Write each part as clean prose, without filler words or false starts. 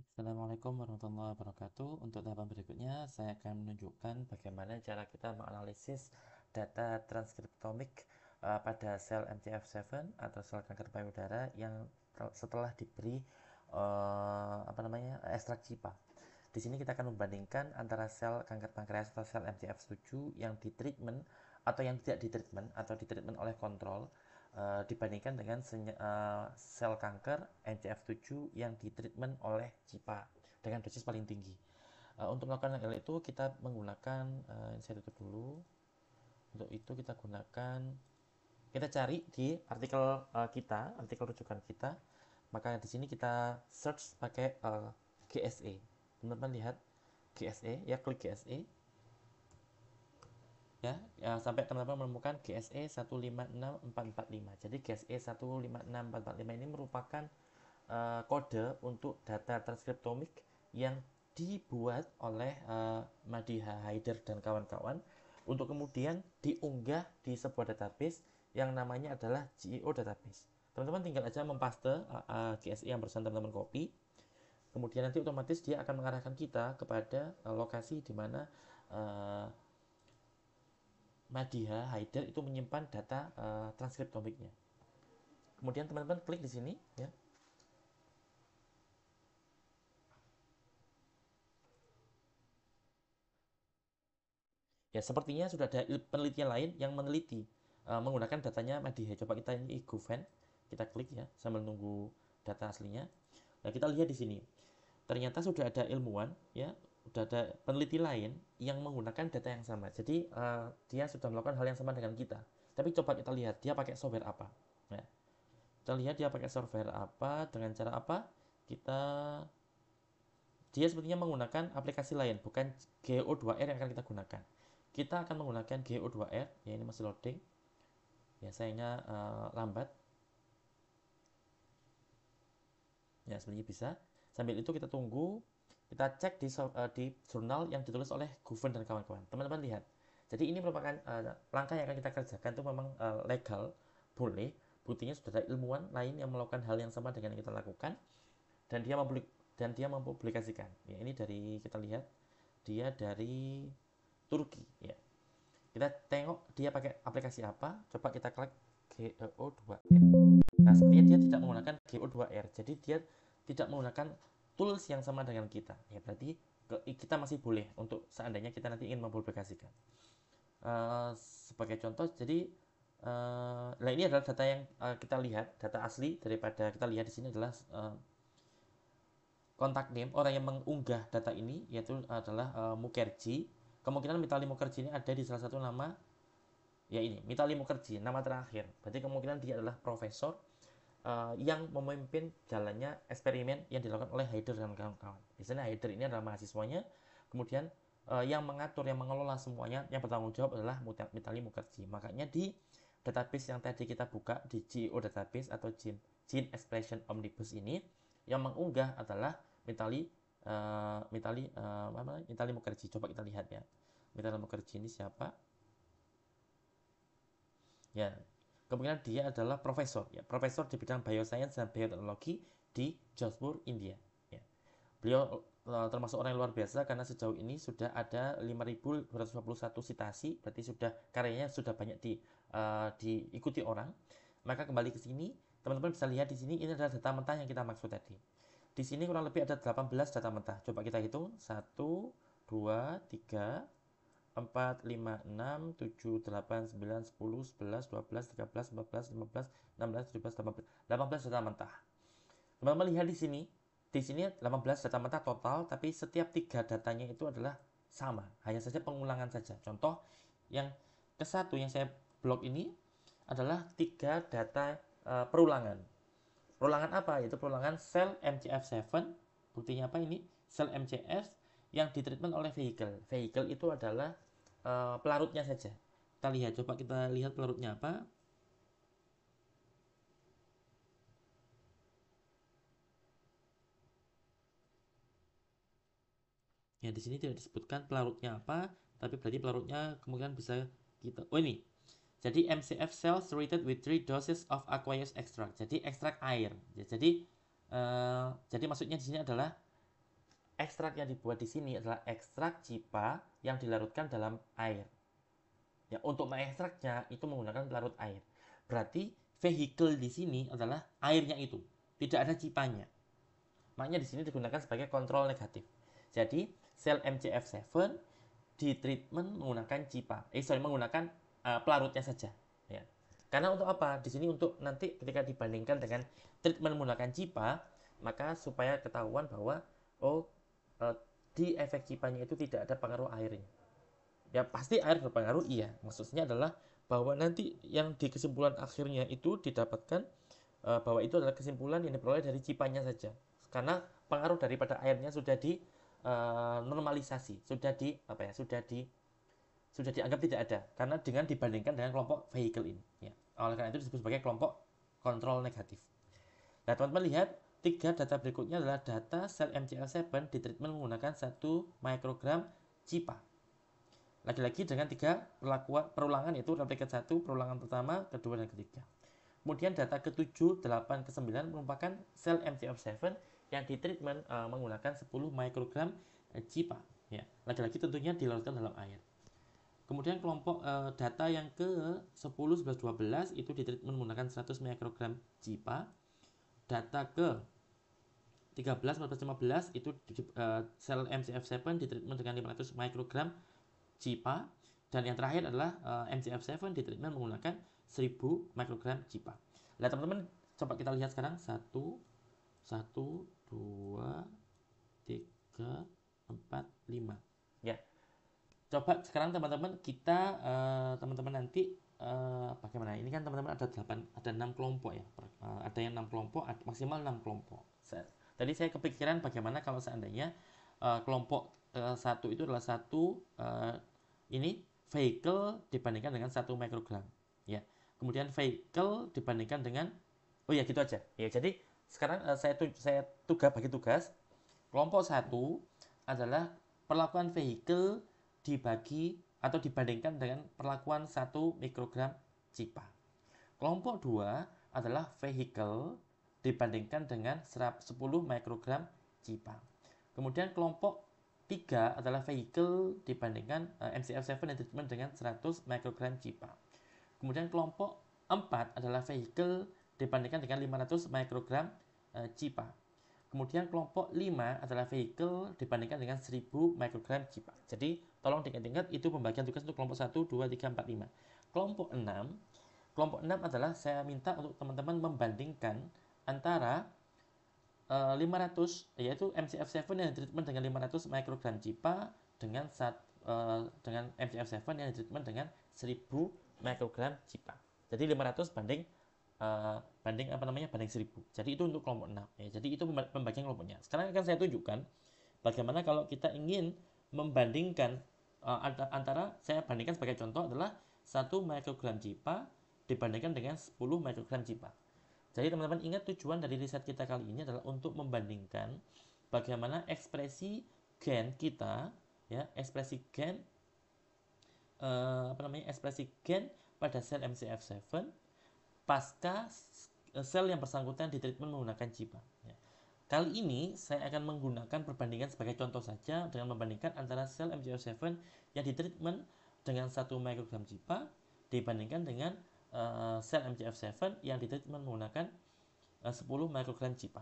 Assalamualaikum warahmatullahi wabarakatuh. Untuk tahapan berikutnya, saya akan menunjukkan bagaimana cara kita menganalisis data transkriptomik pada sel MCF7 atau sel kanker payudara yang setelah diberi ekstrak CIPA. Di sini kita akan membandingkan antara sel kanker pankreas atau sel MCF7 yang ditreatment atau yang tidak ditreatment atau ditreatment oleh kontrol dibandingkan dengan sel kanker MCF7 yang ditreatment oleh CIPA dengan dosis paling tinggi. Untuk melakukan hal itu kita menggunakan saya tutup dulu. Untuk itu kita cari di artikel artikel rujukan kita. Maka di sini kita search pakai GSE. Teman-teman lihat GSE, ya klik GSE. Ya, sampai teman-teman menemukan GSE 156445. Jadi GSE 156445 ini merupakan kode untuk data transkriptomik yang dibuat oleh Madiha Haider dan kawan-kawan untuk kemudian diunggah di sebuah database yang namanya adalah GEO database. Teman-teman tinggal aja mempaste GSE yang barusan teman-teman copy, kemudian nanti otomatis dia akan mengarahkan kita kepada lokasi di mana Madiha Haider itu menyimpan data transkriptomiknya. Kemudian teman-teman klik di sini, ya. Ya, sepertinya sudah ada penelitian lain yang meneliti menggunakan datanya Madiha. Coba kita ini GoVan, kita klik ya sambil nunggu data aslinya. Nah, kita lihat di sini. Ternyata sudah ada ilmuwan ya, sudah ada peneliti lain yang menggunakan data yang sama. Jadi dia sudah melakukan hal yang sama dengan kita. Tapi coba kita lihat dia pakai software apa. Nah, kita lihat dia pakai software apa, dengan cara apa. Dia sepertinya menggunakan aplikasi lain, bukan GO2R yang akan kita gunakan. Kita akan menggunakan GO2R, ya ini masih loading. Ya, sayangnya lambat. Ya, sebenarnya bisa. Sambil itu kita tunggu, kita cek di jurnal yang ditulis oleh Guven dan kawan-kawan. Teman-teman lihat. Jadi ini merupakan langkah yang akan kita kerjakan itu memang legal, boleh. Buktinya sudah ada ilmuwan lain yang melakukan hal yang sama dengan yang kita lakukan dan dia mempublikasikan. Ya, ini dari kita lihat dia dari Turki ya. Kita tengok dia pakai aplikasi apa. Coba kita klik GEO2R. Nah, sepertinya dia tidak menggunakan GO2R. Jadi dia tidak menggunakan tools yang sama dengan kita. Ya, berarti kita masih boleh untuk seandainya kita nanti ingin mempublikasikan. Sebagai contoh, jadi nah ini adalah data yang kita lihat, data asli daripada kita lihat di sini adalah kontak name orang yang mengunggah data ini yaitu adalah Mukherjee. Kemungkinan Mitali Mukherjee ini ada di salah satu nama, ya ini Mitali Mukherjee, nama terakhir. Berarti kemungkinan dia adalah profesor yang memimpin jalannya eksperimen yang dilakukan oleh Haider dan kawan-kawan. Di sana Haider ini adalah mahasiswanya, kemudian yang mengatur, yang mengelola semuanya, yang bertanggung jawab adalah Mitali Mukherjee. Makanya di database yang tadi kita buka di GEO database atau Gene Expression Omnibus ini, yang mengunggah adalah Mitali Mukherjee. Coba kita lihat ya. Mitali Mukherjee ini siapa? Ya, kemungkinan dia adalah profesor ya, profesor di bidang bioscience dan bioteknologi di Jodhpur, India. Ya. Beliau termasuk orang yang luar biasa karena sejauh ini sudah ada 5.251 citasi, berarti sudah karyanya sudah banyak diikuti orang. Maka kembali ke sini, teman-teman bisa lihat di sini ini adalah data mentah yang kita maksud tadi. Di sini kurang lebih ada 18 data mentah. Coba kita hitung. 1, 2, 3, 4, 5, 6, 7, 8, 9, 10, 11, 12, 13, 14, 15, 16, 17, 18. 18 data mentah. Teman-teman lihat di sini 18 data mentah total, tapi setiap 3 datanya itu adalah sama. Hanya saja pengulangan saja. Contoh yang ke-1 yang saya blok ini adalah 3 data perulangan. Perulangan apa? Yaitu perulangan sel MCF7. Buktinya apa ini? Sel MCF yang ditreatment oleh vehicle. Vehicle itu adalah pelarutnya saja. Coba kita lihat pelarutnya apa. Ya, di sini tidak disebutkan pelarutnya apa, tapi berarti pelarutnya kemungkinan bisa kita. Oh, ini. Jadi MCF cells treated with 3 doses of aqueous extract. Jadi ekstrak air. Ya, jadi maksudnya di sini adalah ekstrak yang dibuat di sini adalah ekstrak cipa yang dilarutkan dalam air. Ya, untuk mengekstraknya itu menggunakan pelarut air. Berarti vehicle di sini adalah airnya itu, tidak ada cipanya. Makanya di sini digunakan sebagai kontrol negatif. Jadi sel MCF7 di treatment menggunakan cipa. Menggunakan pelarutnya saja. Ya. Karena untuk apa? Di sini untuk nanti ketika dibandingkan dengan treatment menggunakan cipa, maka supaya ketahuan bahwa di efek cipanya itu tidak ada pengaruh airnya. Ya pasti air berpengaruh, iya. Maksudnya adalah bahwa nanti yang di kesimpulan akhirnya itu didapatkan bahwa itu adalah kesimpulan yang diperoleh dari cipanya saja. Karena pengaruh daripada airnya sudah di normalisasi, sudah dianggap tidak ada karena dengan dibandingkan dengan kelompok vehicle ini. Ya. Oleh karena itu disebut sebagai kelompok kontrol negatif. Nah, teman-teman lihat, 3 data berikutnya adalah data sel MCL7 di treatment menggunakan 1 mikrogram cipa. Lagi-lagi dengan 3 perulangan, yaitu replikat 1, perulangan pertama, kedua, dan ketiga. Kemudian data ke-7, 8, ke-9 merupakan sel MCF7 yang ditreatment menggunakan 10 mikrogram cipa. Ya, lagi-lagi tentunya dilarutkan dalam air. Kemudian kelompok data yang ke-10, 11, 12 itu ditreatment menggunakan 100 mikrogram cipa. Data ke-13, 14, 15 itu sel MCF7 ditreatment dengan 500 mikrogram cipa. Dan yang terakhir adalah MCF7 ditreatment menggunakan 1000 mikrogram cipa. Nah, teman-teman coba kita lihat sekarang 1, 2, 3, 4, 5. Ya. Coba sekarang teman-teman kita teman-teman nanti bagaimana? Ini kan teman-teman ada 6 kelompok ya. Ada yang 6 kelompok, maksimal 6 kelompok. Tadi saya kepikiran bagaimana kalau seandainya kelompok 1 itu adalah ini vehicle dibandingkan dengan 1 mikrogram. Ya. Kemudian vehicle dibandingkan dengan gitu aja. Ya, jadi sekarang saya bagi tugas. Kelompok 1 adalah perlakuan vehicle dibagi atau dibandingkan dengan perlakuan 1 mikrogram cipa. Kelompok 2 adalah vehicle dibandingkan dengan 10 mikrogram cipa. Kemudian kelompok 3 adalah vehicle dibandingkan MCF7 yang treatment dengan 100 mikrogram cipa. Kemudian kelompok 4 adalah vehicle dibandingkan dengan 500 mikrogram cipa. Kemudian kelompok 5 adalah vehicle dibandingkan dengan 1000 mikrogram cipa. Jadi tolong diingat-ingat itu pembagian tugas untuk kelompok 1, 2, 3, 4, 5. Kelompok 6 adalah saya minta untuk teman-teman membandingkan antara 500 yaitu MCF7 yang treatment dengan 500 mikrogram cipa dengan MCF7 yang treatment dengan 1000 mikrogram cipa. Jadi 500 banding 1000. Jadi itu untuk kelompok 6 ya. Jadi itu pembagian kelompoknya. Sekarang akan saya tunjukkan bagaimana kalau kita ingin membandingkan antara, saya bandingkan sebagai contoh adalah 1 mikrogram cipa dibandingkan dengan 10 mikrogram cipa. Jadi teman-teman ingat tujuan dari riset kita kali ini adalah untuk membandingkan bagaimana ekspresi gen kita ya, ekspresi gen pada sel MCF7 pasca sel yang bersangkutan ditreatment menggunakan cipa. Ya. Kali ini saya akan menggunakan perbandingan sebagai contoh saja dengan membandingkan antara sel MCF7 yang ditreatment dengan 1 mikrogram cipa dibandingkan dengan sel MCF7 yang ditreatment menggunakan 10 mikrogram cipa.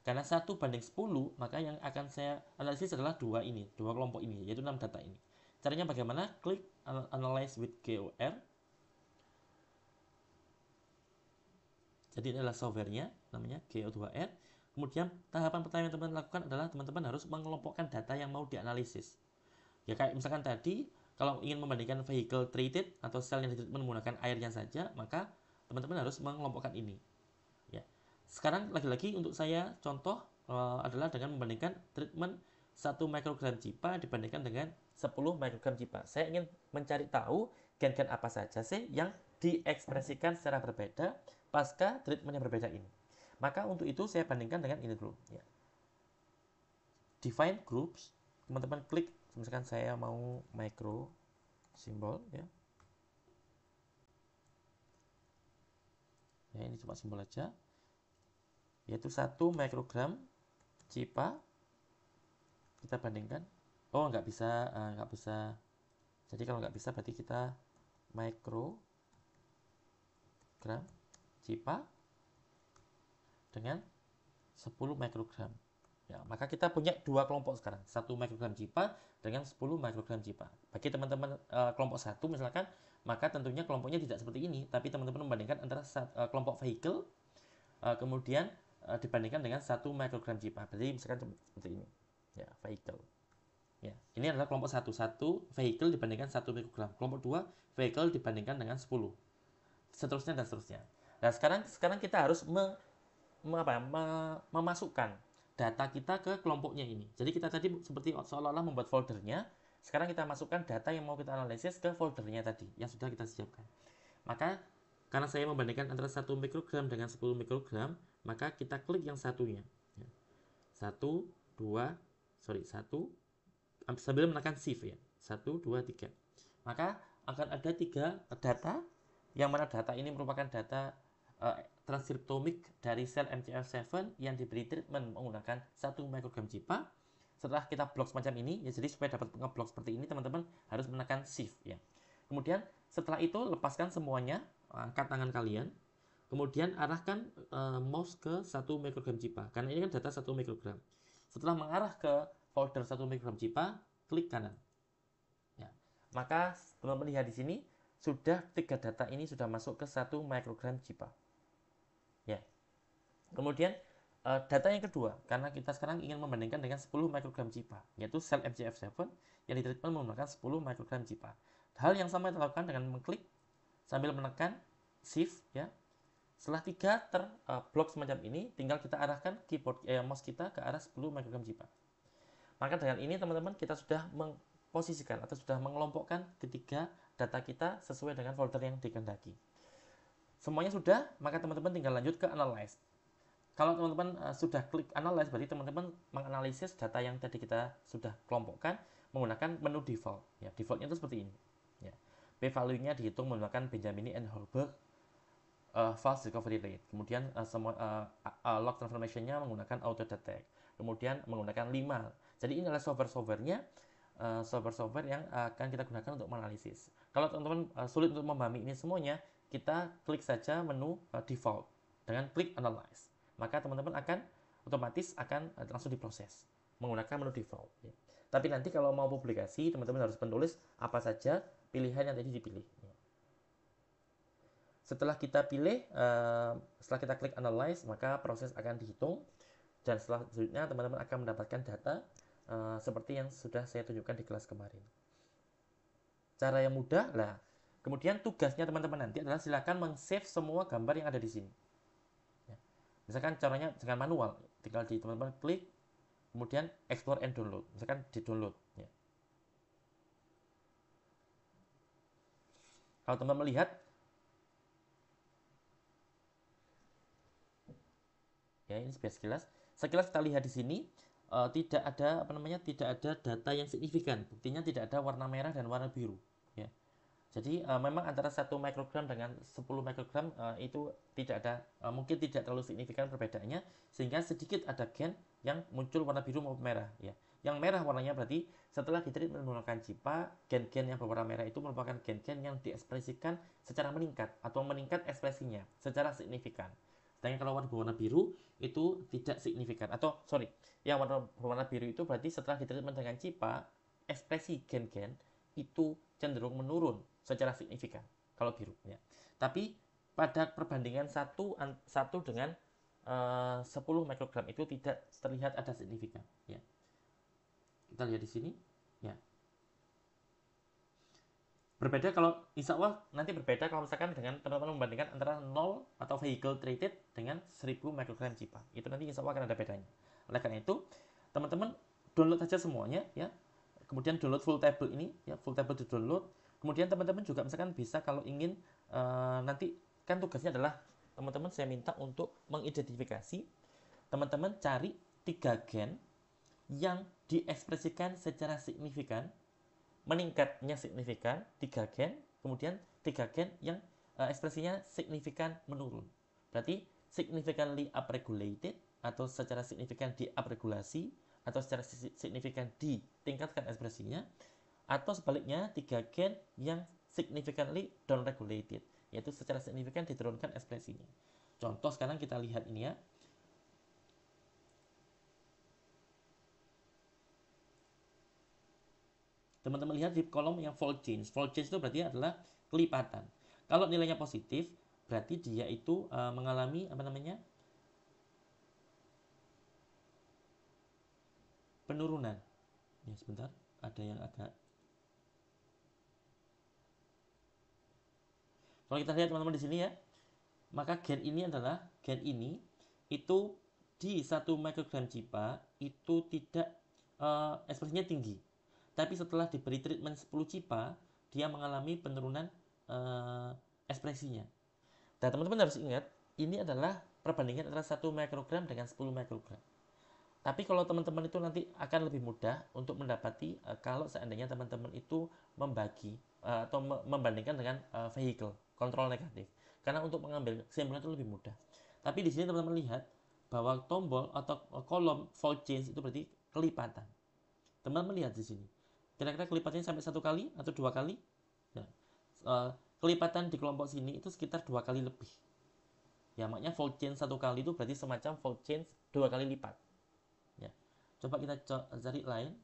Karena 1 banding 10, maka yang akan saya analisis adalah dua kelompok ini, yaitu 6 data ini. Caranya bagaimana? Klik Analyze with GOR. Jadi ini adalah softwarenya, namanya GO2R. Kemudian tahapan pertama yang teman-teman lakukan adalah teman-teman harus mengelompokkan data yang mau dianalisis. Ya kayak misalkan tadi, kalau ingin membandingkan vehicle treated atau sel yang ditreatment menggunakan airnya saja, maka teman-teman harus mengelompokkan ini. Ya. Sekarang lagi-lagi untuk saya contoh adalah dengan membandingkan treatment 1 mikrogram cipa dibandingkan dengan 10 mikrogram cipa. Saya ingin mencari tahu gen-gen apa saja sih yang diekspresikan secara berbeda pasca treatment yang berbeda ini. Maka untuk itu saya bandingkan dengan ini dulu. Ya. Define groups, teman-teman klik. Misalkan saya mau micro simbol ya. Ya, ini cuma simbol aja. Yaitu 1 mikrogram cipa kita bandingkan. Oh, nggak bisa, nggak bisa. Jadi kalau nggak bisa berarti kita mikrogram CIPA dengan 10 mikrogram. Ya, maka kita punya dua kelompok sekarang, 1 mikrogram CIPA dengan 10 mikrogram CIPA. Bagi teman-teman kelompok 1 misalkan, maka tentunya kelompoknya tidak seperti ini, tapi teman-teman membandingkan antara kelompok vehicle kemudian dibandingkan dengan 1 mikrogram CIPA. Berarti misalkan seperti ini. Ya, vehicle. Ya, ini adalah kelompok 1. 1 vehicle dibandingkan 1 mikrogram. Kelompok 2 vehicle dibandingkan dengan 10. Seterusnya dan seterusnya. Nah, sekarang kita harus memasukkan data kita ke kelompoknya ini. Jadi kita tadi seperti seolah-olah membuat foldernya. Sekarang kita masukkan data yang mau kita analisis ke foldernya tadi yang sudah kita siapkan. Maka karena saya membandingkan antara 1 mikrogram dengan 10 mikrogram, maka kita klik yang satunya. 1, 2, 1, sambil menekan shift ya. 1, 2, 3. Maka akan ada 3 data, yang mana data ini merupakan data transkriptomik dari sel MCF7 yang diberi treatment menggunakan 1 mikrogram CIPA. Setelah kita blok semacam ini, ya, jadi supaya dapat ngeblok seperti ini, teman-teman harus menekan shift ya. Kemudian setelah itu lepaskan semuanya, angkat tangan kalian, kemudian arahkan mouse ke 1 mikrogram CIPA, karena ini kan data 1 mikrogram. Setelah mengarah ke folder 1 mikrogram CIPA, klik kanan. Ya. Maka teman-teman lihat di sini, sudah 3 data ini sudah masuk ke 1 mikrogram CIPA. Ya. Kemudian data yang kedua, karena kita sekarang ingin membandingkan dengan 10 mikrogram CIPA, yaitu sel MCF7 yang ditreatment menggunakan 10 mikrogram CIPA. Hal yang sama kita lakukan dengan mengklik sambil menekan shift ya. Setelah 3 terblok semacam ini, tinggal kita arahkan keyboard mouse kita ke arah 10 mikrogram CIPA. Maka dengan ini teman-teman kita sudah memposisikan atau sudah mengelompokkan ketiga data kita sesuai dengan folder yang dikehendaki. Semuanya sudah, maka teman-teman tinggal lanjut ke analyze. Kalau teman-teman sudah klik analyze, berarti teman-teman menganalisis data yang tadi kita sudah kelompokkan menggunakan menu default. Ya, defaultnya itu seperti ini. Ya. P-value-nya dihitung menggunakan Benjamini and Holberg false recovery rate. Kemudian log transformation-nya menggunakan auto detect. Kemudian menggunakan 5. Jadi ini adalah software-softwarenya, software-software yang akan kita gunakan untuk menganalisis. Kalau teman-teman sulit untuk memahami ini semuanya, kita klik saja menu default dengan klik analyze. Maka teman-teman akan otomatis akan langsung diproses menggunakan menu default. Ya. Tapi nanti kalau mau publikasi, teman-teman harus menulis apa saja pilihan yang tadi dipilih. Ya. Setelah kita pilih, setelah kita klik analyze, maka proses akan dihitung. Dan selanjutnya teman-teman akan mendapatkan data seperti yang sudah saya tunjukkan di kelas kemarin. Cara yang mudah lah. Kemudian tugasnya teman-teman nanti adalah silakan meng-save semua gambar yang ada di sini. Ya. Misalkan caranya dengan manual, tinggal di teman-teman klik, kemudian explore and download. Misalkan di download. Ya. Kalau teman-teman melihat, ya ini sekilas. Sekilas kita lihat di sini tidak ada tidak ada data yang signifikan. Buktinya tidak ada warna merah dan warna biru. Ya. Jadi memang antara 1 mikrogram dengan 10 mikrogram itu tidak ada mungkin tidak terlalu signifikan perbedaannya, sehingga sedikit ada gen yang muncul warna biru maupun merah. Ya. Yang merah warnanya berarti setelah ditreatment menggunakan CIPA, gen-gen yang berwarna merah itu merupakan gen-gen yang diekspresikan secara meningkat atau meningkat ekspresinya secara signifikan. Dan kalau warna berwarna biru itu tidak signifikan yang warna berwarna biru itu berarti setelah ditreatment dengan CIPA, ekspresi gen-gen itu cenderung menurun secara signifikan kalau biru ya. Tapi pada perbandingan 1 dengan 10 mikrogram itu tidak terlihat ada signifikan ya. Kita lihat di sini ya. Berbeda kalau insya Allah nanti berbeda kalau misalkan dengan teman-teman membandingkan antara 0 atau vehicle treated dengan 1000 mikrogram CIPA. Itu nanti insya Allah akan ada bedanya. Oleh karena itu, teman-teman download saja semuanya ya. Kemudian download full table ini ya, full table di download. Kemudian teman-teman juga misalkan bisa kalau ingin nanti kan tugasnya adalah teman-teman saya minta untuk mengidentifikasi, teman-teman cari 3 gen yang diekspresikan secara signifikan, meningkatnya signifikan 3 gen, kemudian 3 gen yang ekspresinya signifikan menurun. Berarti significantly upregulated atau secara signifikan diupregulasi atau secara signifikan ditingkatkan ekspresinya, atau sebaliknya 3 gen yang significantly downregulated, yaitu secara signifikan diturunkan ekspresinya. Contoh sekarang kita lihat ini ya. Teman-teman lihat di kolom yang fold change. Fold change itu berarti adalah kelipatan. Kalau nilainya positif, berarti dia itu mengalami penurunan. Ya, sebentar, ada yang agak. Kalau kita lihat teman-teman di sini ya, maka gen ini itu di 1 mikrogram CIPA itu tidak ekspresinya tinggi. Tapi setelah diberi treatment 10 CIPA, dia mengalami penurunan ekspresinya. Dan teman-teman harus ingat, ini adalah perbandingan antara 1 mikrogram dengan 10 mikrogram. Tapi kalau teman-teman itu nanti akan lebih mudah untuk mendapati kalau seandainya teman-teman itu membagi atau membandingkan dengan vehicle, kontrol negatif. Karena untuk mengambil kesimpulan itu lebih mudah. Tapi di sini teman-teman lihat bahwa tombol atau kolom fold change itu berarti kelipatan. Teman-teman lihat di sini. Kira-kira kelipatannya sampai 1 kali atau 2 kali? Ya. Kelipatan di kelompok sini itu sekitar 2 kali lebih. Ya, makanya fold change 1 kali itu berarti semacam fold change 2 kali lipat. Ya. Coba kita cari lain.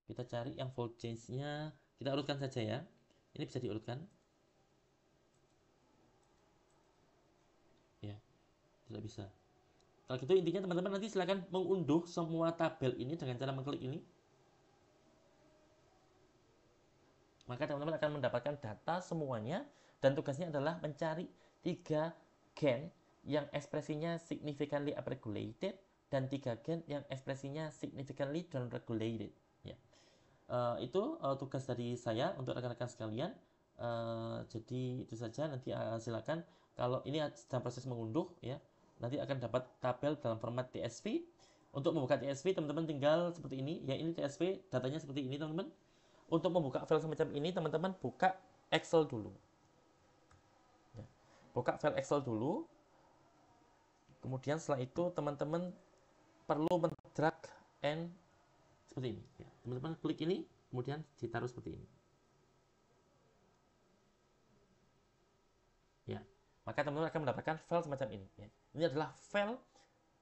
Kita cari yang fold change-nya, kita urutkan saja ya. Ini bisa diurutkan. Ya, tidak bisa. Kalau gitu intinya teman-teman nanti silakan mengunduh semua tabel ini dengan cara mengklik ini. Maka teman-teman akan mendapatkan data semuanya dan tugasnya adalah mencari 3 gen yang ekspresinya significantly upregulated dan 3 gen yang ekspresinya significantly downregulated. Ya. Itu tugas dari saya untuk rekan-rekan sekalian. Jadi itu saja, nanti silakan kalau ini sedang proses mengunduh ya, nanti akan dapat tabel dalam format TSV. Untuk membuka TSV teman-teman tinggal seperti ini ya, ini TSV datanya seperti ini teman-teman. Untuk membuka file semacam ini teman-teman buka Excel dulu ya. Buka file Excel dulu, kemudian setelah itu teman-teman perlu mendrag and seperti ini ya. Teman-teman klik ini kemudian ditaruh seperti ini ya, maka teman-teman akan mendapatkan file semacam ini ya. Ini adalah file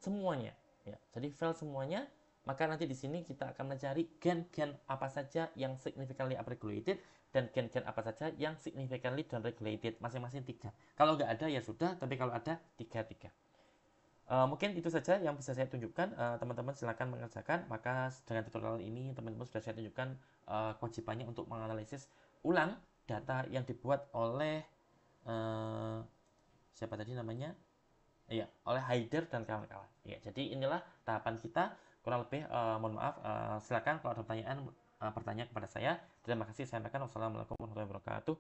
semuanya ya. Jadi file semuanya, maka nanti di sini kita akan mencari gen-gen apa saja yang significantly upregulated dan gen-gen apa saja yang significantly downregulated, masing-masing 3. Kalau nggak ada ya sudah, tapi kalau ada 3-3. Mungkin itu saja yang bisa saya tunjukkan. Teman-teman silakan mengerjakan. Maka dengan tutorial ini teman-teman sudah saya tunjukkan kewajibannya untuk menganalisis ulang data yang dibuat oleh siapa tadi namanya? Iya, oleh Haider dan kawan-kawan. Ya, jadi inilah tahapan kita. Kurang lebih mohon maaf. Silakan kalau ada pertanyaan bertanya kepada saya. Terima kasih. Saya sampaikan. Wassalamualaikum warahmatullahi wabarakatuh.